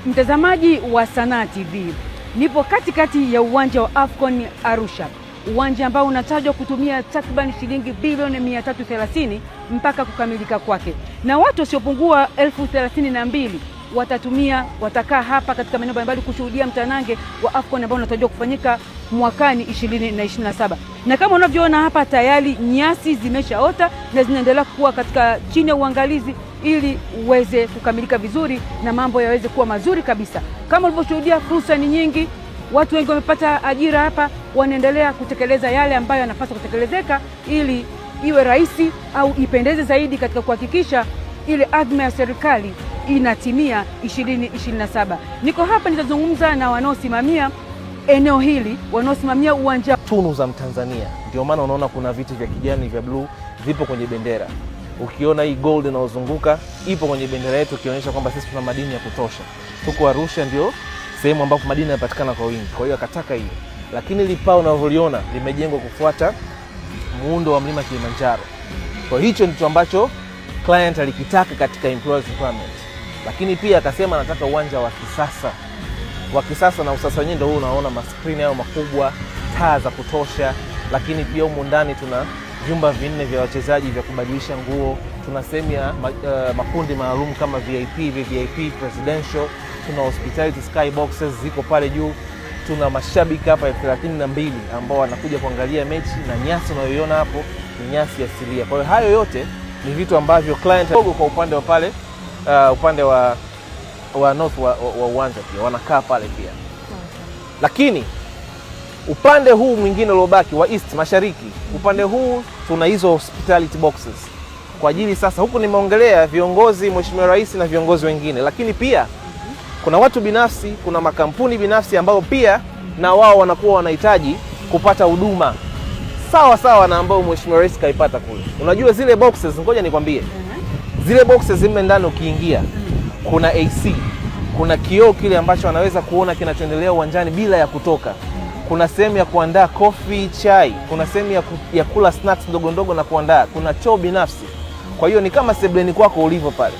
Mtazamaji wa Sanaa TV, nipo katikati ya uwanja wa Afcon Arusha, uwanja ambao unatajwa kutumia takriban shilingi bilioni 330 mpaka kukamilika kwake, na watu wasiopungua 32,000 watakaa hapa katika maeneo mbalimbali kushuhudia mtanange wa Afcon ambao unatarajiwa kufanyika mwakani 2027. Na kama unavyoona hapa, tayari nyasi zimeshaota na zinaendelea kuwa katika chini ya uangalizi ili uweze kukamilika vizuri na mambo yaweze kuwa mazuri kabisa. Kama ulivyoshuhudia, fursa ni nyingi, watu wengi wamepata ajira hapa, wanaendelea kutekeleza yale ambayo yanapaswa kutekelezeka ili iwe rahisi au ipendeze zaidi katika kuhakikisha ile azma ya serikali inatimia 2027. Niko hapa nitazungumza na wanaosimamia eneo hili, wanaosimamia uwanja. Tunu za Mtanzania, ndio maana unaona kuna viti vya kijani vya blue vipo kwenye bendera. Ukiona hii gold inayozunguka ipo kwenye bendera yetu, ikionyesha kwamba sisi tuna madini ya kutosha. Tuko Arusha, ndio sehemu ambapo madini yanapatikana kwa wingi. Kwa hiyo akataka hiyo. Lakini lipao unavyoliona limejengwa kufuata muundo wa mlima Kilimanjaro. Kwa hicho ndicho ambacho client alikitaka katika employees requirement. Lakini pia akasema anataka uwanja wa kisasa. Wa kisasa, na usasa wenyewe ndio huu unaona, maskrini yao makubwa, taa za kutosha, lakini pia humu ndani tuna vyumba 4 vya wachezaji vya kubadilisha nguo, tuna sehemu ya makundi maalum kama VIP presidential, tuna hospitality sky boxes ziko pale juu, tuna mashabiki hapa 32 ambao wanakuja kuangalia mechi, na nyasi unayoiona hapo ni nyasi asilia. Kwa hiyo hayo yote ni vitu ambavyo client kwa upande wa pale upande wa north wa uwanja pia wanakaa pale pia. Lakini upande huu mwingine uliobaki wa east mashariki, upande huu tuna hizo hospitality boxes kwa ajili sasa, huku nimeongelea viongozi, Mheshimiwa Rais na viongozi wengine, lakini pia kuna watu binafsi, kuna makampuni binafsi ambao pia na wao wanakuwa wanahitaji kupata huduma sawa na ambao Mheshimiwa Rais kaipata kule. Unajua zile boxes, ngoja nikwambie, zile boxes zime ndani, ukiingia kuna AC, kuna kioo kile ambacho anaweza kuona kinachoendelea uwanjani bila ya kutoka. Kuna sehemu ya kuandaa coffee, chai, kuna sehemu ya kula snacks ndogo ndogo na kuandaa, kuna choo binafsi. Kwa hiyo ni kama sebleni kwako ulivyo pale.